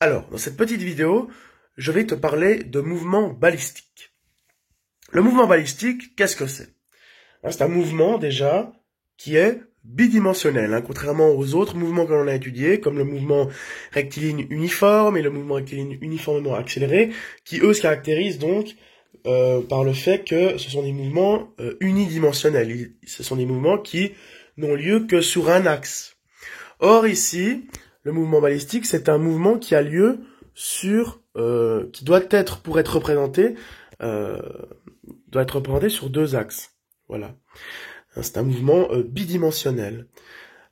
Alors, dans cette petite vidéo, je vais te parler de mouvement balistique. Le mouvement balistique, qu'est-ce que c'est? C'est un mouvement, déjà, qui est bidimensionnel, contrairement aux autres mouvements que l'on a étudiés, comme le mouvement rectiligne uniforme et le mouvement rectiligne uniformément accéléré, qui, eux, se caractérisent donc par le fait que ce sont des mouvements unidimensionnels. Ce sont des mouvements qui n'ont lieu que sur un axe. Or, ici, le mouvement balistique, c'est un mouvement qui a lieu sur, qui doit être, pour être représenté, doit être représenté sur deux axes. Voilà. C'est un mouvement bidimensionnel.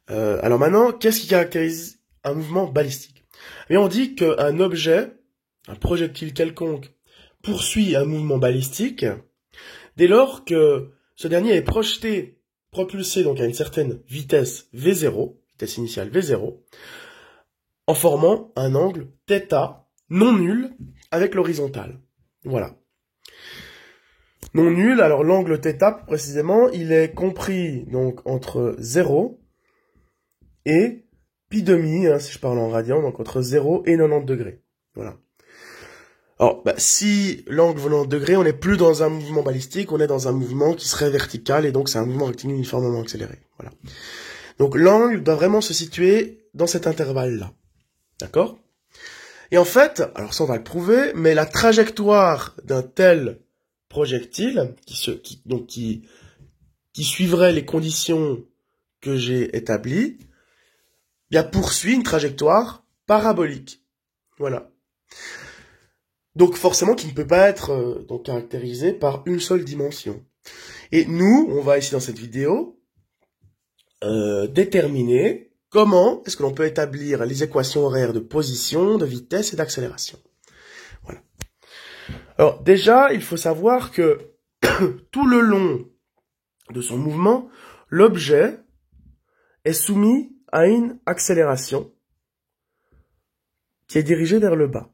Alors maintenant, qu'est-ce qui caractérise un mouvement balistique? Eh bien, on dit qu'un objet, un projectile quelconque, poursuit un mouvement balistique dès lors que ce dernier est projeté, propulsé donc à une certaine vitesse V0, vitesse initiale V0, en formant un angle θ non nul avec l'horizontale. Voilà. Non nul, alors l'angle θ, précisément, il est compris donc entre 0 et pi demi, si je parle en radian, donc entre 0 et 90 degrés. Voilà. Alors, si l'angle vaut 90 degrés, on n'est plus dans un mouvement balistique, on est dans un mouvement qui serait vertical, et donc c'est un mouvement rectiligne uniformément accéléré. Voilà. Donc l'angle doit vraiment se situer dans cet intervalle-là. D'accord? Et en fait, alors ça on va le prouver, mais la trajectoire d'un tel projectile, qui suivrait les conditions que j'ai établies, bien poursuit une trajectoire parabolique. Voilà. Donc forcément qui ne peut pas être donc caractérisé par une seule dimension. Et nous, on va ici dans cette vidéo déterminer comment est-ce que l'on peut établir les équations horaires de position, de vitesse et d'accélération. Voilà. Alors déjà, il faut savoir que tout le long de son mouvement, l'objet est soumis à une accélération qui est dirigée vers le bas.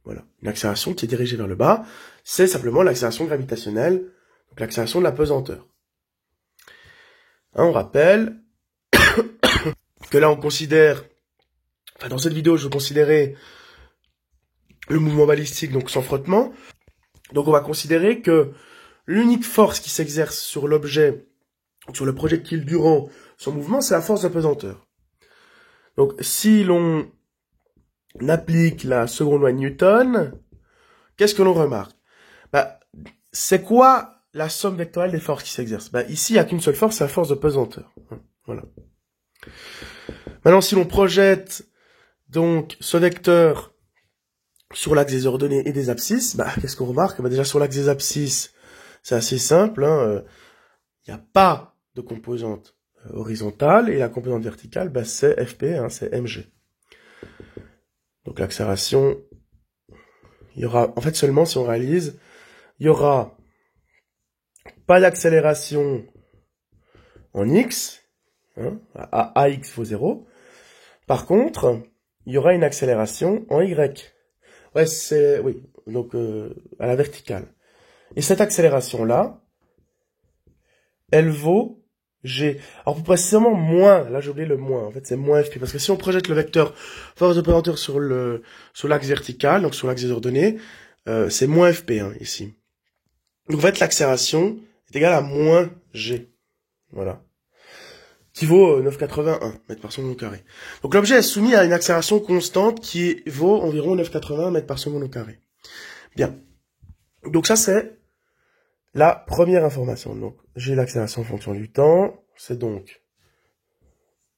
Voilà, une accélération qui est dirigée vers le bas, c'est simplement l'accélération gravitationnelle, donc l'accélération de la pesanteur. On rappelle que là on considère, enfin dans cette vidéo je vais considérer le mouvement balistique donc sans frottement, donc on va considérer que l'unique force qui s'exerce sur l'objet, sur le projectile durant son mouvement, c'est la force de pesanteur. Donc si l'on applique la seconde loi de Newton, qu'est-ce que l'on remarque? C'est quoi la somme vectorielle des forces qui s'exercent? Ici, il n'y a qu'une seule force, c'est la force de pesanteur. Voilà. Maintenant, si l'on projette donc ce vecteur sur l'axe des ordonnées et des abscisses, qu'est-ce qu'on remarque? Déjà, sur l'axe des abscisses, c'est assez simple. Il n'y a pas de composante horizontale, et la composante verticale, c'est FP, c'est mg. Donc l'accélération, il y aura, en fait seulement si on réalise, il y aura pas d'accélération en x, à ax vaut 0. Par contre, il y aura une accélération en y. Ouais, oui, donc à la verticale. Et cette accélération-là, elle vaut g. Alors pour précisément moins, là j'ai oublié le moins, en fait c'est moins fp, parce que si on projette le vecteur force de pesanteur sur l'axe vertical, donc sur l'axe des ordonnées, c'est moins fp ici. Donc en fait l'accélération est égale à moins g, voilà, qui vaut 9,81 mètres par seconde au carré. Donc l'objet est soumis à une accélération constante qui vaut environ 9,81 mètres par seconde au carré. Bien, donc ça c'est la première information. Donc, j'ai l'accélération en fonction du temps. C'est donc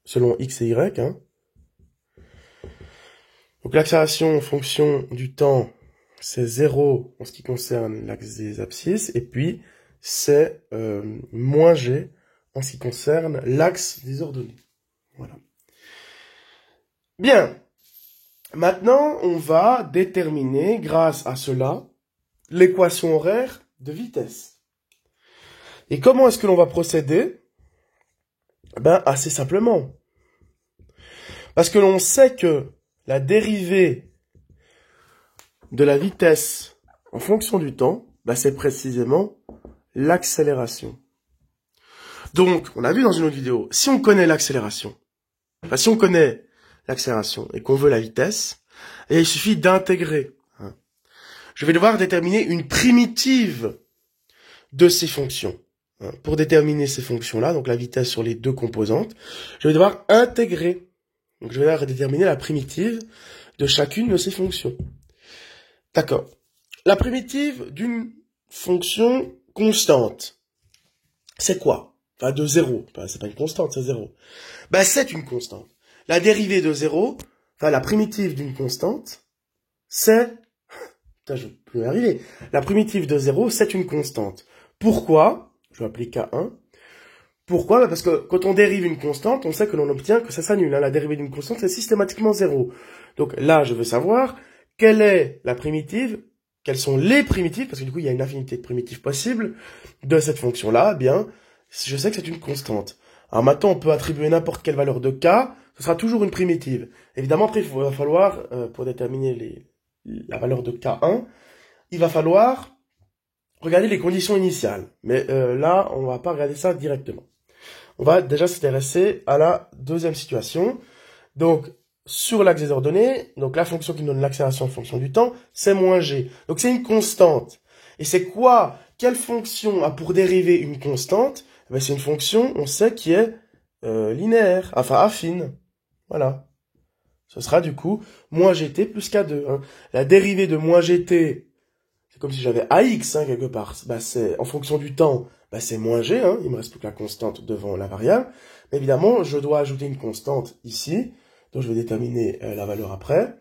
selon x et y. Donc, l'accélération en fonction du temps, c'est 0 en ce qui concerne l'axe des abscisses. Et puis, c'est moins g en ce qui concerne l'axe des ordonnées. Voilà. Bien. Maintenant, on va déterminer, grâce à cela, l'équation horaire de vitesse. Et comment est-ce que l'on va procéder? Assez simplement. Parce que l'on sait que la dérivée de la vitesse en fonction du temps, c'est précisément l'accélération. Donc, on a vu dans une autre vidéo, si on connaît l'accélération, et qu'on veut la vitesse, Et il suffit d'intégrer. Je vais devoir déterminer une primitive de ces fonctions. Pour déterminer ces fonctions-là, donc la vitesse sur les deux composantes, je vais devoir intégrer. Donc je vais devoir déterminer la primitive de chacune de ces fonctions. D'accord. La primitive d'une fonction constante, c'est quoi? Enfin, de 0. Enfin, c'est pas une constante, c'est 0. Ben, c'est une constante. La dérivée de 0, enfin, la primitive d'une constante, c'est... Putain, je peux plus y arriver. La primitive de 0, c'est une constante. Pourquoi? Je vais appeler K1. Pourquoi? Ben, parce que quand on dérive une constante, on sait que l'on obtient que ça s'annule. La dérivée d'une constante, c'est systématiquement 0. Donc là, je veux savoir quelle est la primitive, quelles sont les primitives, parce que du coup, il y a une infinité de primitives possibles de cette fonction-là. Eh bien, je sais que c'est une constante. Alors maintenant, on peut attribuer n'importe quelle valeur de K, ce sera toujours une primitive. Évidemment, après, il va falloir, pour déterminer la valeur de K1, il va falloir regarder les conditions initiales. Mais là, on va pas regarder ça directement. On va déjà s'intéresser à la deuxième situation. Donc, sur l'axe des ordonnées, donc la fonction qui nous donne l'accélération en fonction du temps, c'est moins g. Donc c'est une constante. Et c'est quoi? Quelle fonction a pour dériver une constante? Ben, c'est une fonction, on sait, qui est linéaire, enfin affine. Voilà. Ce sera du coup moins gt plus k2. Hein. La dérivée de moins gt, c'est comme si j'avais ax quelque part. Ben, c'est en fonction du temps, ben, c'est moins g. Hein. Il me reste plus que la constante devant la variable. Mais évidemment, je dois ajouter une constante ici. Donc je vais déterminer la valeur après,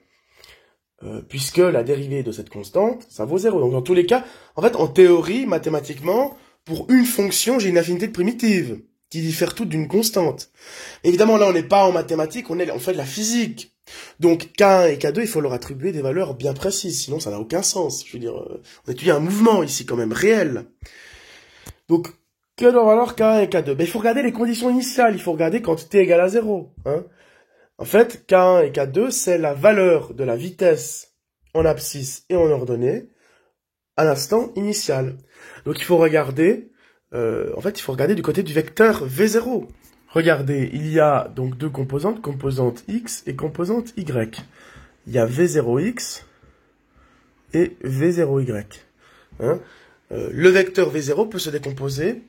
puisque la dérivée de cette constante, ça vaut 0. Donc dans tous les cas, en fait, en théorie, mathématiquement, pour une fonction, j'ai une infinité de primitives, qui diffèrent toutes d'une constante. Évidemment, là, on n'est pas en mathématiques, on fait de la physique. Donc K1 et K2, il faut leur attribuer des valeurs bien précises, sinon ça n'a aucun sens. Je veux dire, on étudie un mouvement ici quand même, réel. Donc, que doivent valoir K1 et K2? Ben, il faut regarder les conditions initiales, il faut regarder quand t égale à 0. Hein. En fait, K1 et K2, c'est la valeur de la vitesse en abscisse et en ordonnée à l'instant initial. Donc il faut regarder, il faut regarder du côté du vecteur V0. Regardez, il y a donc deux composantes, composante X et composante Y. Il y a V0X et V0Y. Hein, le vecteur V0 peut se décomposer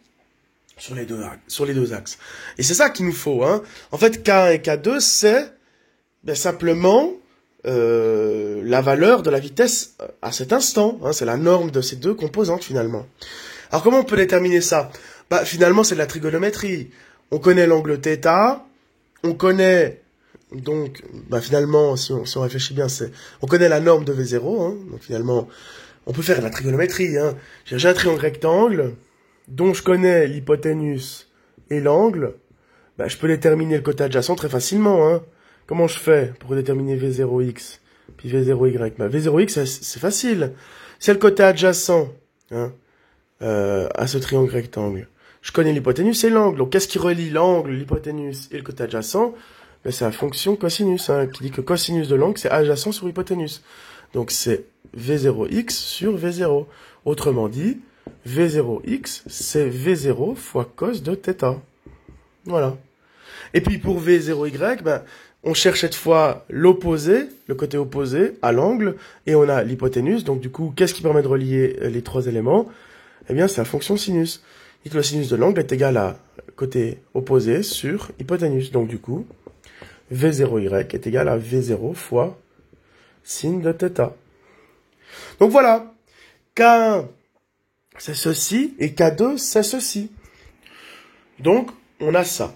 sur les deux axes. Et c'est ça qu'il nous faut. Hein. En fait, K1 et K2, c'est simplement la valeur de la vitesse à cet instant. Hein. C'est la norme de ces deux composantes, finalement. Alors, comment on peut déterminer ça? Bah, finalement, c'est de la trigonométrie. On connaît l'angle θ, on connaît, donc, finalement, si on réfléchit bien, on connaît la norme de V0. Hein. Donc, finalement, on peut faire de la trigonométrie. Hein. J'ai un triangle rectangle, dont je connais l'hypoténuse et l'angle, je peux déterminer le côté adjacent très facilement. Hein. Comment je fais pour déterminer V0x puis V0y? V0x, c'est facile. C'est le côté adjacent hein, à ce triangle rectangle. Je connais l'hypoténuse et l'angle. Donc, qu'est-ce qui relie l'angle, l'hypoténuse et le côté adjacent? C'est la fonction cosinus, hein, qui dit que cosinus de l'angle, c'est adjacent sur hypoténuse. Donc, c'est V0x sur V0. Autrement dit, V0x, c'est V0 fois cos de θ. Voilà. Et puis pour V0y, on cherche cette fois l'opposé, le côté opposé à l'angle, et on a l'hypoténuse. Donc du coup, qu'est-ce qui permet de relier les trois éléments? Eh bien, c'est la fonction sinus. Et que le sinus de l'angle est égal à côté opposé sur hypoténuse. Donc du coup, V0y est égal à V0 fois sin de θ. Donc voilà, K1, c'est ceci, et K2, c'est ceci. Donc, on a ça.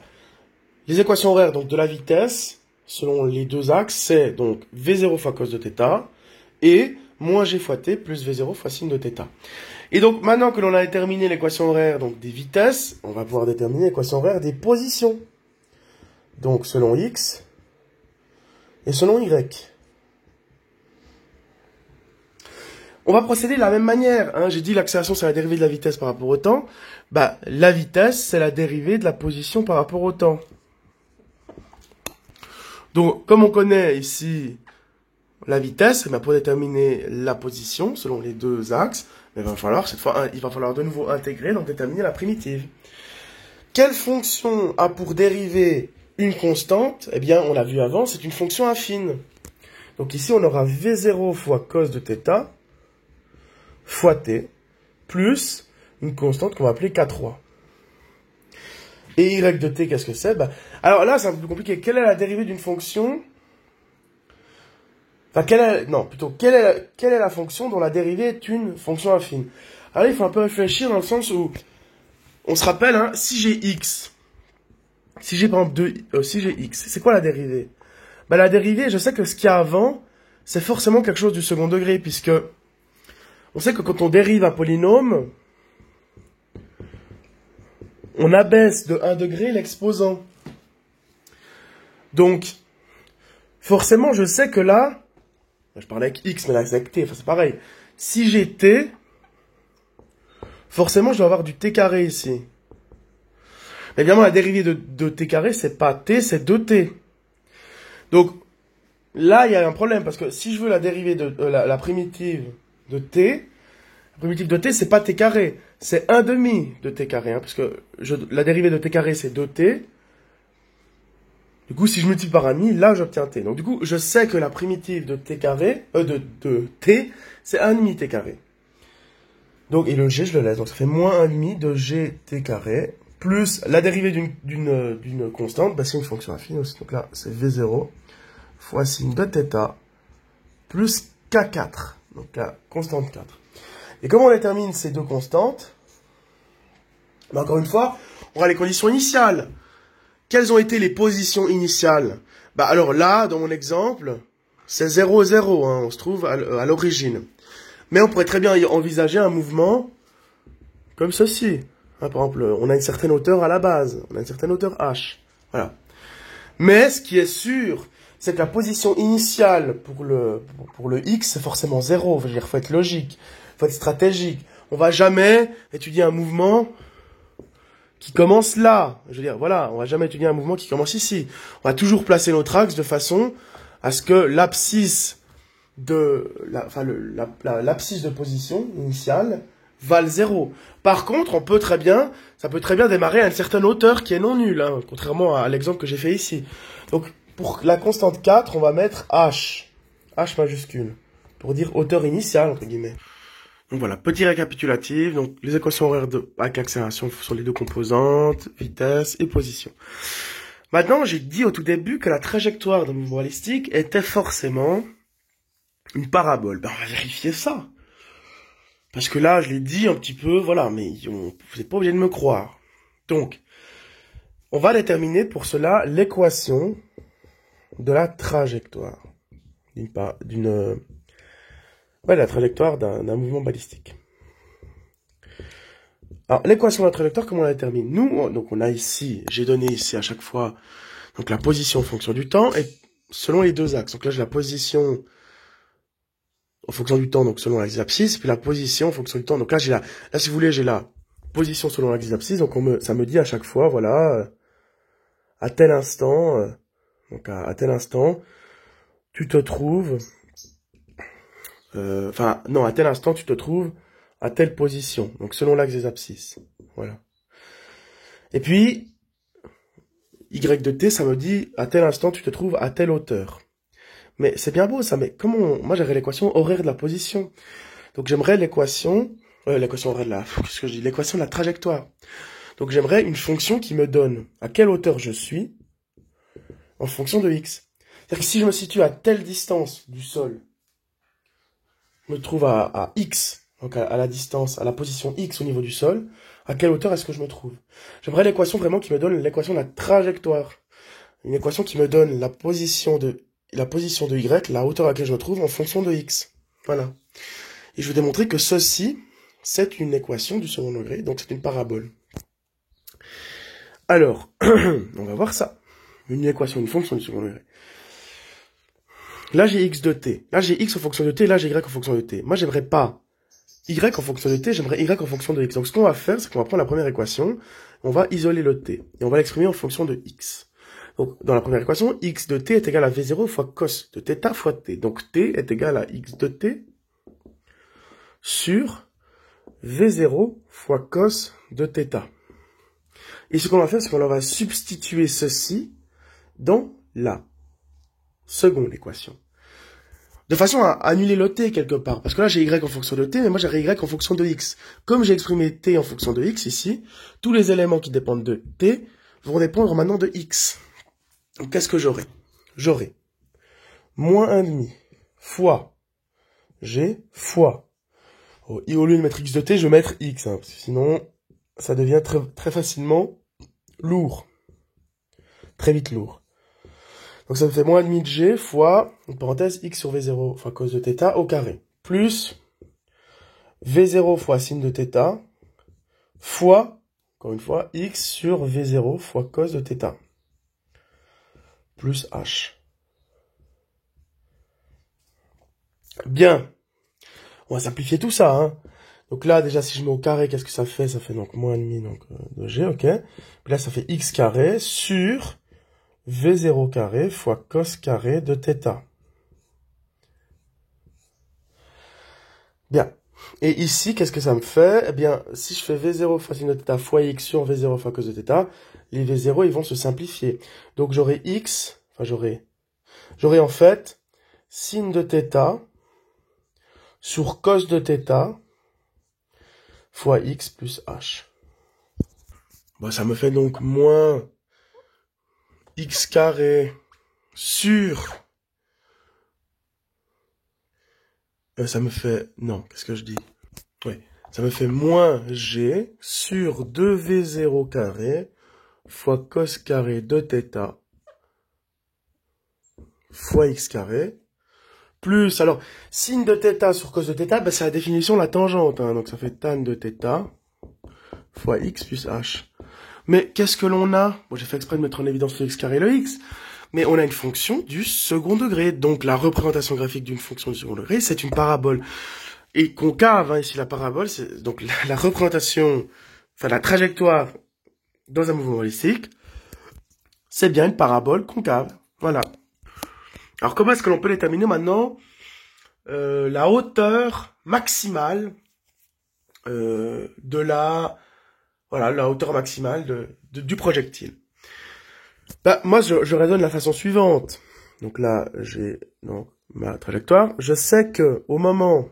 Les équations horaires donc, de la vitesse, selon les deux axes, c'est donc V0 fois cos de θ, et moins g fois t plus V0 fois sin de θ. Et donc, maintenant que l'on a déterminé l'équation horaire donc, des vitesses, on va pouvoir déterminer l'équation horaire des positions. Donc, selon x et selon y. On va procéder de la même manière. Hein. J'ai dit l'accélération, c'est la dérivée de la vitesse par rapport au temps. La vitesse, c'est la dérivée de la position par rapport au temps. Donc, comme on connaît ici la vitesse, pour déterminer la position selon les deux axes, il va falloir de nouveau intégrer, donc déterminer la primitive. Quelle fonction a pour dérivée une constante? Eh bien, on l'a vu avant, c'est une fonction affine. Donc ici, on aura V0 fois cos de θ fois t, plus une constante qu'on va appeler K3. Et y de t, qu'est-ce que c'est? Alors là, c'est un peu plus compliqué. Quelle est la dérivée d'une fonction? Enfin, quelle est la fonction dont la dérivée est une fonction affine? Alors là, il faut un peu réfléchir dans le sens où, on se rappelle, hein, si j'ai x, si j'ai par exemple si j'ai x, c'est quoi la dérivée? La dérivée, je sais que ce qu'il y a avant, c'est forcément quelque chose du second degré, puisque on sait que quand on dérive un polynôme, on abaisse de 1 degré l'exposant. Donc, forcément, je sais que là, je parlais avec x, mais là c'est avec t, enfin c'est pareil. Si j'ai t, forcément je dois avoir du t carré ici. Mais évidemment, la dérivée de t carré, c'est pas t, c'est 2t. Donc, là, il y a un problème, parce que si je veux la dérivée de la primitive de t, la primitive de t, c'est pas t carré, c'est 1 demi de t carré, hein, parce que la dérivée de t carré, c'est 2t. Du coup, si je multiplie par 1,5, là, j'obtiens t. Donc, du coup, je sais que la primitive de t carré, de t, c'est 1,5 t carré. Donc, et le g, je le laisse. Donc, ça fait moins 1,5 de g t carré, plus la dérivée d'une constante, c'est une fonction affine aussi. Donc là, c'est V0 fois sin de θ plus K4. Donc la constante 4. Et comment on détermine ces deux constantes? Encore une fois, on aura les conditions initiales. Quelles ont été les positions initiales? Alors là, dans mon exemple, c'est 0, 0, hein, on se trouve à l'origine. Mais on pourrait très bien envisager un mouvement comme ceci. Hein, par exemple, on a une certaine hauteur à la base, on a une certaine hauteur h. Voilà. Mais ce qui est sûr, c'est que la position initiale pour le x, c'est forcément 0. Je veux dire, faut être logique, faut être stratégique. On va jamais étudier un mouvement qui commence là. Je veux dire, voilà, on va jamais étudier un mouvement qui commence ici. On va toujours placer notre axe de façon à ce que l'abscisse l'abscisse de position initiale valent 0. Par contre, ça peut très bien démarrer à une certaine hauteur qui est non nulle, hein, contrairement à l'exemple que j'ai fait ici. Donc, pour la constante 4, on va mettre h majuscule, pour dire hauteur initiale, entre guillemets. Donc voilà, petit récapitulatif, donc les équations horaires avec accélération sont les deux composantes, vitesse et position. Maintenant, j'ai dit au tout début que la trajectoire d'un mouvement balistique était forcément une parabole. On va vérifier ça. Parce que là, je l'ai dit un petit peu, voilà, mais vous n'êtes pas obligé de me croire. Donc, on va déterminer pour cela l'équation de la trajectoire. La trajectoire d'un mouvement balistique. Alors, l'équation de la trajectoire, comment on la détermine? Nous, donc on a ici, j'ai donné ici à chaque fois, donc la position en fonction du temps, et selon les deux axes. Donc là, j'ai la position en fonction du temps, donc selon l'axe abscisse, puis la position en fonction du temps. Donc là, là, si vous voulez, j'ai la position selon l'axe abscisse, donc ça me dit à chaque fois, voilà, à tel instant, à tel instant, tu te trouves, à tel instant, tu te trouves à telle position, donc selon l'axe des abscisses, voilà. Et puis, y de t, ça me dit, à tel instant, tu te trouves à telle hauteur. Mais c'est bien beau ça, mais moi j'aurais l'équation horaire de la position. Donc j'aimerais l'équation horaire l'équation de la trajectoire. Donc j'aimerais une fonction qui me donne à quelle hauteur je suis en fonction de x. C'est-à-dire que si je me situe à telle distance du sol, je me trouve à x, donc à la distance, à la position x au niveau du sol, à quelle hauteur est-ce que je me trouve? J'aimerais l'équation vraiment qui me donne l'équation de la trajectoire. Une équation qui me donne la position de y, la hauteur à laquelle je me trouve en fonction de x. Voilà. Et je vais démontrer que ceci, c'est une équation du second degré, donc c'est une parabole. Alors, on va voir ça. Une équation, une fonction du second degré. Là, j'ai x de t. Là, j'ai x en fonction de t, là, j'ai y en fonction de t. Moi, j'aimerais pas y en fonction de t, j'aimerais y en fonction de x. Donc, ce qu'on va faire, c'est qu'on va prendre la première équation, on va isoler le t, et on va l'exprimer en fonction de x. Donc, dans la première équation, x de t est égal à v0 fois cos de θ fois t. Donc, t est égal à x de t sur v0 fois cos de θ. Et ce qu'on va faire, c'est qu'on va substituer ceci dans la seconde équation. de façon à annuler le t quelque part. Parce que là, j'ai y en fonction de t, mais moi, j'ai y en fonction de x. Comme j'ai exprimé t en fonction de x ici, tous les éléments qui dépendent de t vont dépendre maintenant de x. Donc, qu'est-ce que j'aurai? J'aurai moins 1,5 fois g fois. Au lieu de mettre x de t, je vais mettre x, hein, parce que sinon, ça devient très facilement lourd. Très vite lourd. Donc ça me fait moins 1,5 de g fois, en parenthèse, x sur v0 fois cos de θ au carré. Plus v0 fois sin de θ fois, encore une fois, x sur v0 fois cos de θ. Plus h. Bien. On va simplifier tout ça, hein. Donc là, déjà, si je mets au carré, qu'est-ce que ça fait? Ça fait donc moins 1,5 donc, de g, ok. Puis là, ça fait x carré sur v0 carré fois cos carré de θ. Bien. Et ici, qu'est-ce que ça me fait? Eh bien, si je fais v0 fois sin de θ fois x sur v0 fois cos de θ, les v0, ils vont se simplifier. Donc j'aurai x, enfin j'aurai en fait sin de θ sur cos de θ fois x plus h. Bon, ça me fait donc moins x carré sur... ça me fait... Non, qu'est-ce que je dis? Oui, ça me fait moins g sur 2v0 carré fois cos carré de θ fois x carré plus... Alors, sin de θ sur cos de θ, ben, c'est la définition de la tangente. Hein, donc ça fait tan de θ fois x plus h. Mais qu'est-ce que l'on a? Bon, j'ai fait exprès de mettre en évidence le x carré et le x. Mais on a une fonction du second degré. Donc la représentation graphique d'une fonction du second degré, c'est une parabole. Et concave, hein, ici la parabole, c'est donc la représentation, enfin la trajectoire dans un mouvement holistique, c'est bien une parabole concave. Voilà. Alors comment est-ce que l'on peut déterminer maintenant la hauteur maximale de la... Voilà, la hauteur maximale du projectile. Bah, moi, je raisonne de la façon suivante. Donc là, j'ai donc ma trajectoire. Je sais que au moment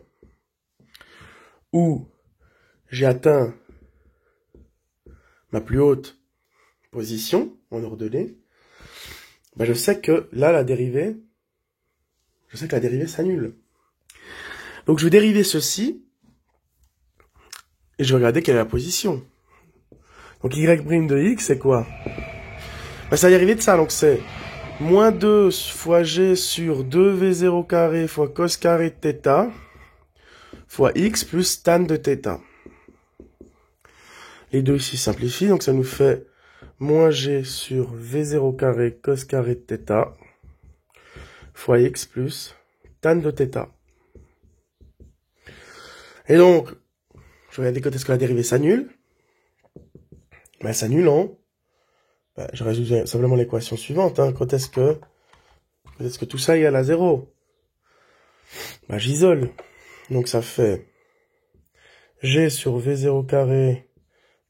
où j'ai atteint ma plus haute position en ordonnée, bah, je sais que là, la dérivée s'annule. Donc je vais dériver ceci et je vais regarder quelle est la position. Donc y' de x, c'est quoi? Bah, ça va dériver de ça, donc c'est moins 2 fois g sur 2v0 carré fois cos carré de θ fois x plus tan de θ. Les deux ici simplifient, donc ça nous fait moins g sur v0 carré cos carré de θ fois x plus tan de θ. Et donc, je vais regarder quand est-ce que la dérivée s'annule. Ben, elle s'annule en... Ben, je résout simplement l'équation suivante. Hein. Quand est-ce que tout ça est égal à 0? Ben, j'isole. Donc ça fait g sur v0 carré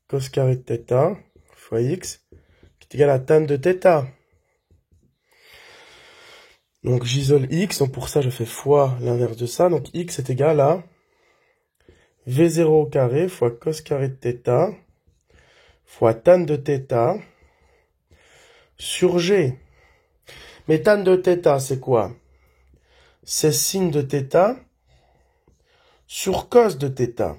cos carré de θ fois x qui est égal à tan de θ. Donc j'isole x, donc pour ça je fais fois l'inverse de ça. Donc x est égal à v0 au carré fois cos carré de θ fois tan de θ sur g. Mais tan de θ, c'est quoi? C'est sin de θ sur cos de θ.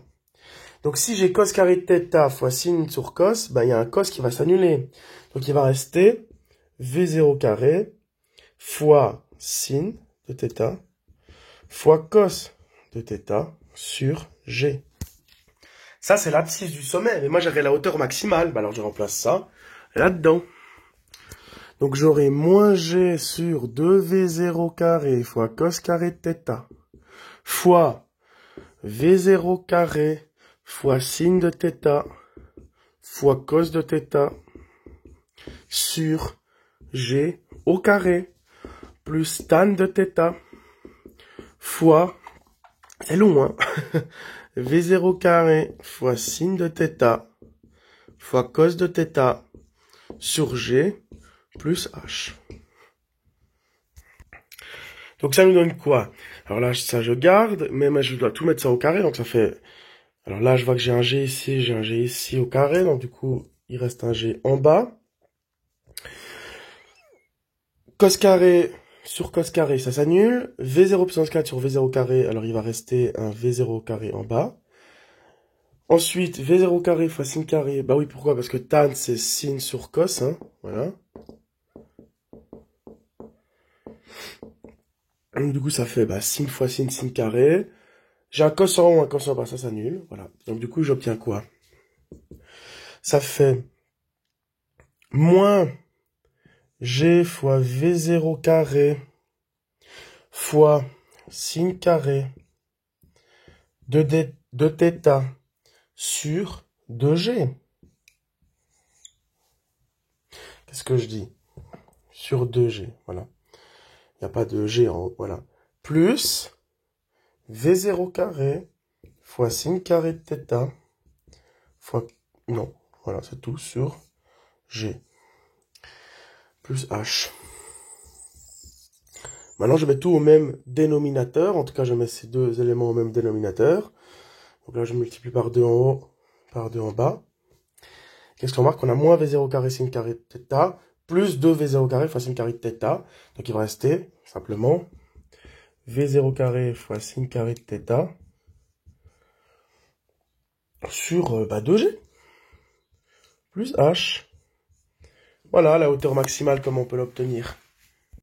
Donc si j'ai cos carré de θ fois sin sur cos, ben, il y a un cos qui va s'annuler. Donc il va rester v0 carré fois sin de θ fois cos de θ sur g. Ça, c'est l'abscisse du sommet. Mais moi, j'aurais la hauteur maximale. Ben, alors, je remplace ça là-dedans. Donc, j'aurai moins g sur 2v0 carré fois cos carré de θ fois v0 carré fois sin de θ fois cos de θ sur g au carré plus tan de θ fois, c'est long, hein, v0 carré fois sin de θ fois cos de θ sur g plus h. Donc ça nous donne quoi? Alors là, ça je garde, mais je dois tout mettre ça au carré, donc ça fait... Alors là, je vois que j'ai un G ici, j'ai un G ici au carré, donc du coup, il reste un G en bas. Cos carré sur cos carré, ça s'annule. V0 puissance 4 sur V0 carré, alors il va rester un V0 carré en bas. Ensuite, V0 carré fois sin carré. Bah oui, pourquoi? Parce que tan, c'est sin sur cos, hein. Voilà. Donc, du coup, ça fait sin fois sin, sin carré. J'ai un cos en haut, un cos en bas, ça s'annule. Voilà. Donc, du coup, j'obtiens quoi? Ça fait moins G fois V0 carré fois sin carré de θ sur 2G. Qu'est-ce que je dis? Sur 2G, voilà. Il n'y a pas de G en haut, voilà. Plus V0 carré fois sin carré de θ fois... Non, voilà, c'est tout sur G. Plus H. Maintenant, je mets tout au même dénominateur. En tout cas, je mets ces deux éléments au même dénominateur. Donc là, je multiplie par 2 en haut, par 2 en bas. Qu'est-ce qu'on remarque? On a moins V0 carré sin carré de θ, plus 2 V0 carré fois sin carré de θ. Donc il va rester simplement V0 carré fois sin carré de θ sur 2G. Plus H. Voilà la hauteur maximale comme on peut l'obtenir.